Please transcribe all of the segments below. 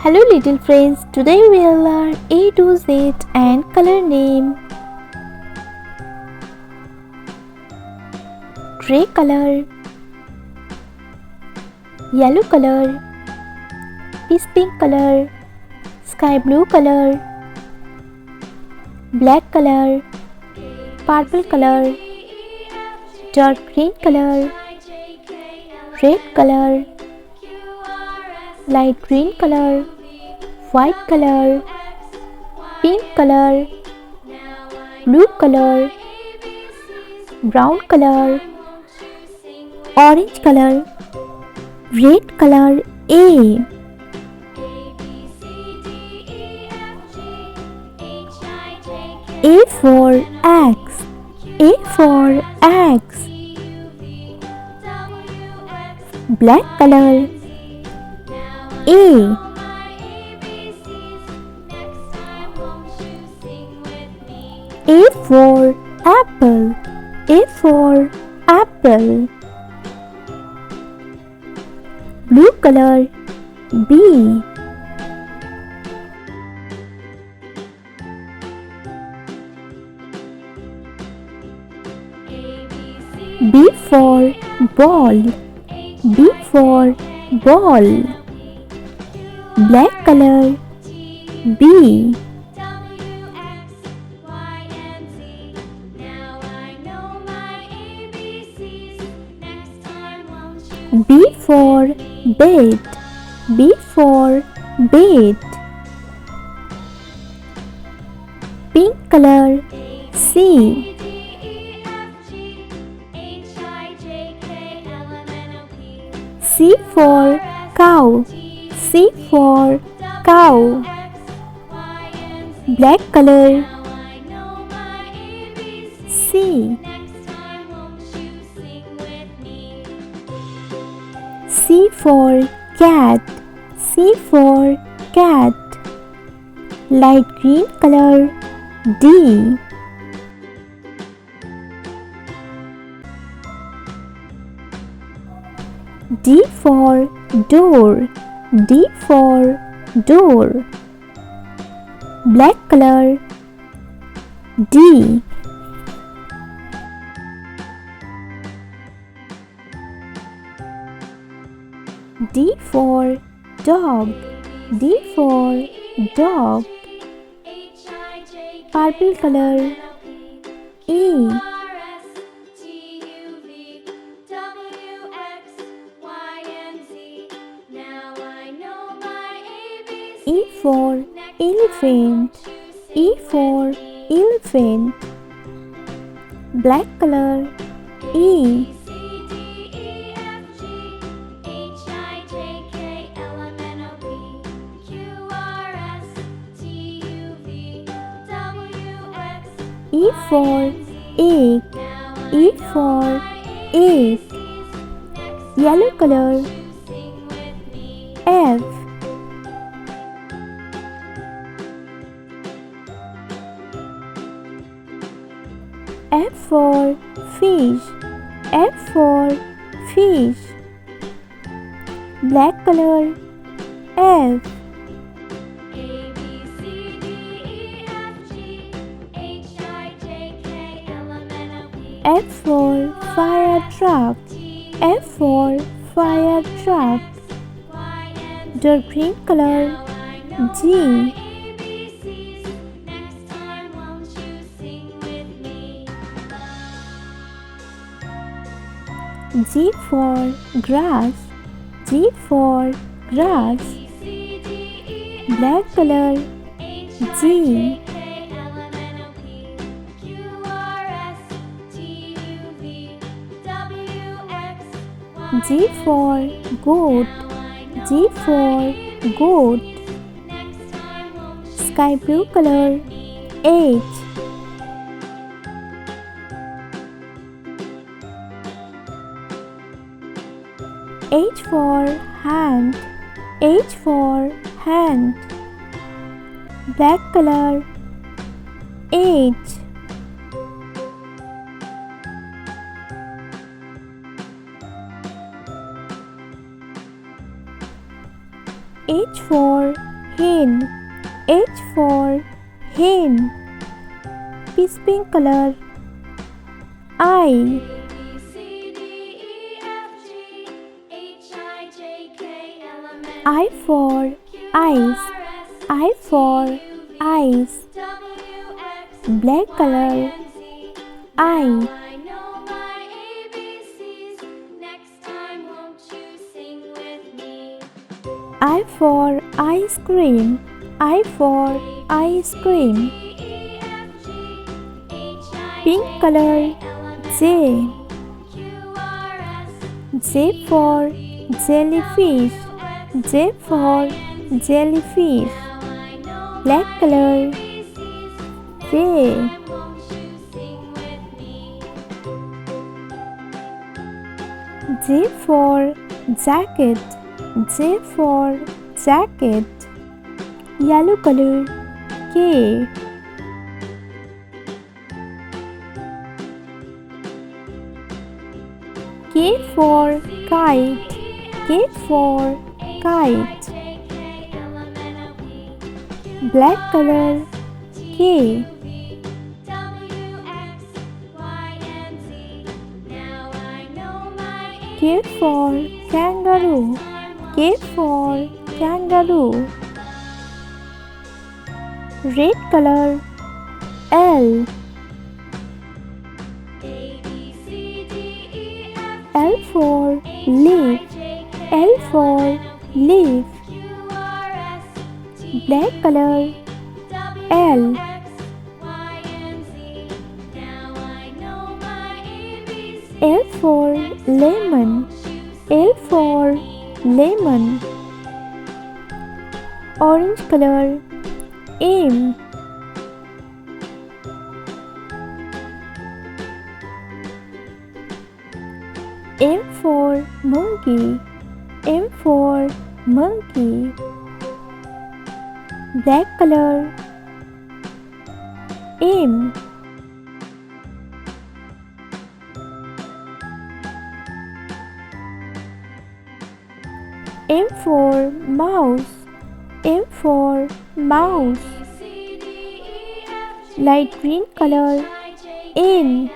Hello little friends, today we will learn A to Z and color name. Gray color, yellow color, peach pink color, sky blue color, black color, purple color, dark green color, red color, light green color, white color, pink color, blue color, brown color, orange color, red color. A. A for X. A for X. Black color. A. A for apple. A for apple. Blue color. B. B for ball. B for ball. Black color. B. B for bed. B for bed. Pink color. C. C for cow. C for cow. Black color. C. C for cat. C for cat. Light green color. D. D for door. D for door. Black color. D. D for dog. D for dog. Purple color. E. E for elephant. E for elephant. Black color. E. E for egg. E for egg. Yellow color. F. F for fish. F for fish. Black color. F. F for fire truck. F for fire truck. Dark green color. G. G for grass. G for grass. Black color. G. G for goat. G for goat. Sky blue color. H. H for hand. H for hand. Black color. H. H for hen. H for hen. Peach pink color. I. I for eyes. I for eyes. Black color. I. I for ice cream. I for ice cream. Pink color. J. J for jellyfish. J for jellyfish. Black color. J. J for jacket. J for jacket. Yellow color. K. K for kite. K for kite. Black color. K. K for kangaroo. K for kangaroo. Red color. L. L for leaf. L for leaf. Black color. L. L for lemon. L for lemon. Orange color. M. M for monkey. M for monkey. Black color. M. M for mouse. M for mouse. Light green color. N.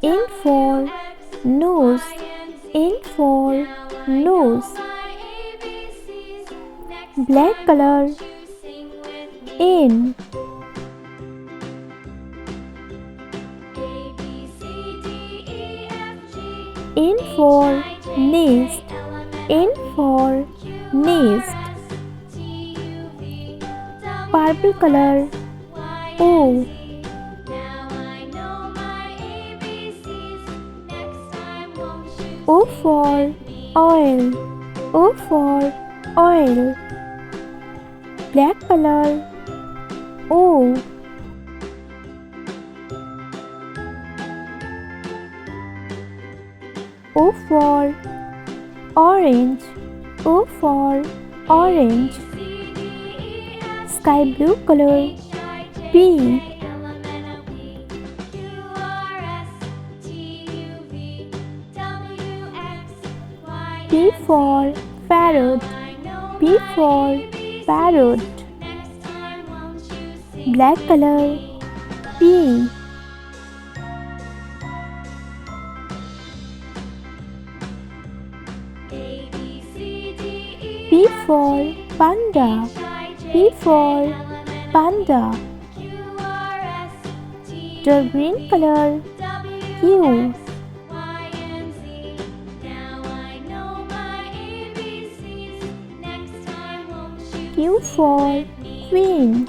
N for nose. N for nose. Black color. N. N for nest. N for nest. Purple color. O. O for oil. O for oil. Black color. O. O for orange. O for orange. Sky blue color. P. P for parrot. P for parrot. Black color. P. P for panda. P for panda. Dark green color. Q. Q for queen.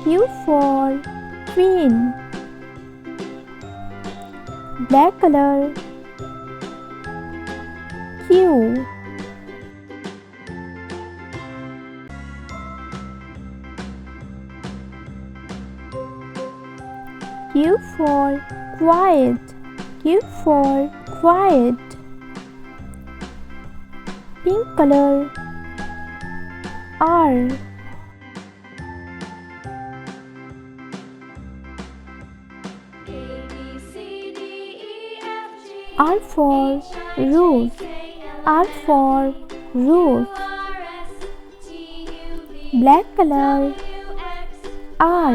Q for queen. Black color. Q. Q for quiet. Q for quiet. Pink color. R. R for rose. R for rose. Black color. R.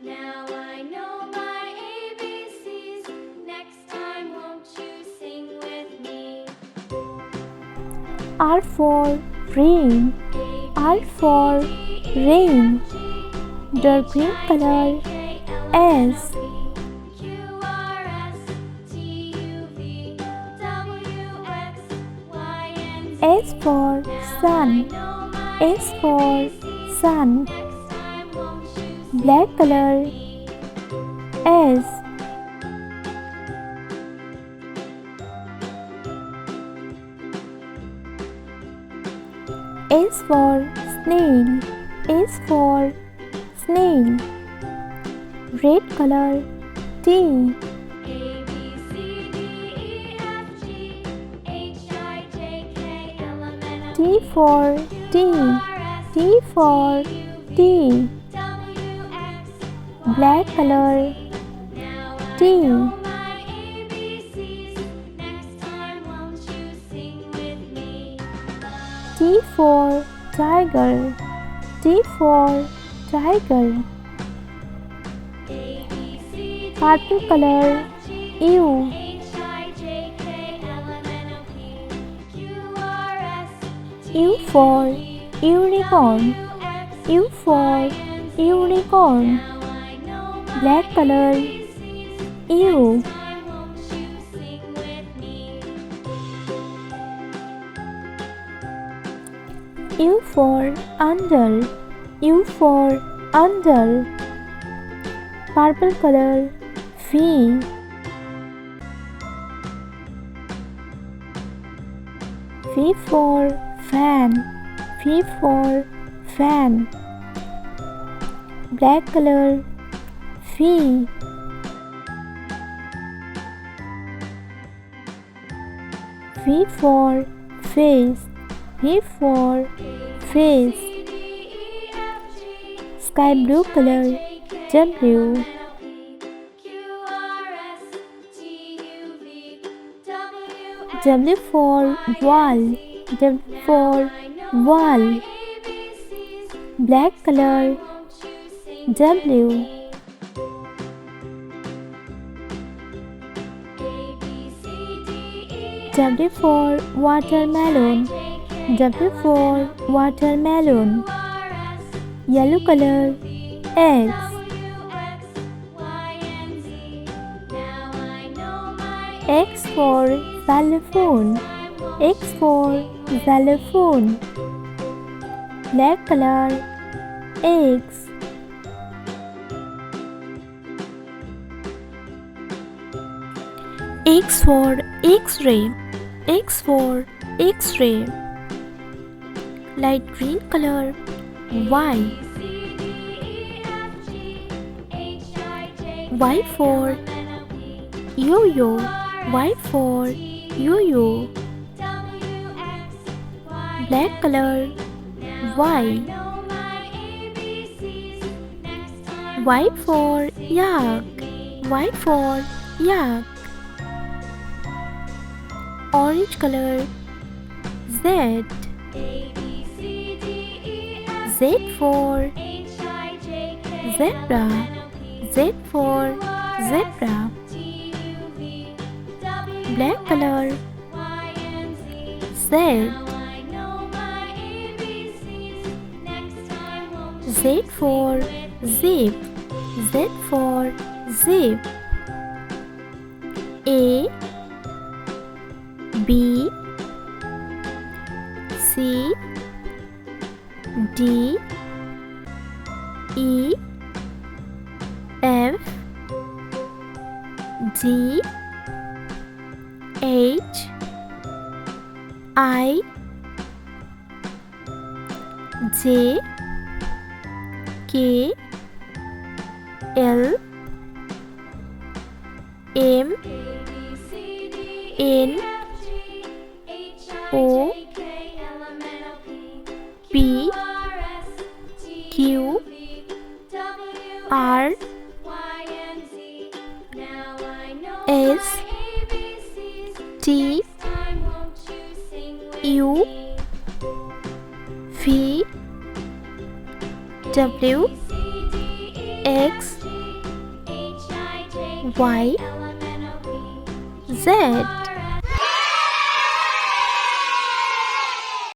Now I know my ABCs. Next time, won't you sing with me? R for rain. R for rain. Dark green color. S. S for sun. S for sun. Black color. S. S for snail. S for snail. Red color. T. T for tea. T for tea. Black color. T. T for tiger. T for tiger. Purple color. U. U for unicorn. U for unicorn. Black color. U. U for under. U for under. Purple color. V. V for fan. V for fan. Black color. V. V for face. V for face. Sky blue color. W. W for wall. W for wall. Black color. W. W for watermelon. W for watermelon. Yellow color. X. X for xylophone. X for xylophone. Black color. X. X for X-ray. X for X-ray. Light green color. Y. Y for yo-yo. Y for yo-yo. Black color. Y. Y for yak. Y for yak. Orange color. Z. Z for zebra. Z for zebra. Black color. Z. Z for zip. Z for zip. A. B. C. D. E. F. G. H. I. J. K. L. M. N. O. P. Q. R. S. T. U V W X Y Z.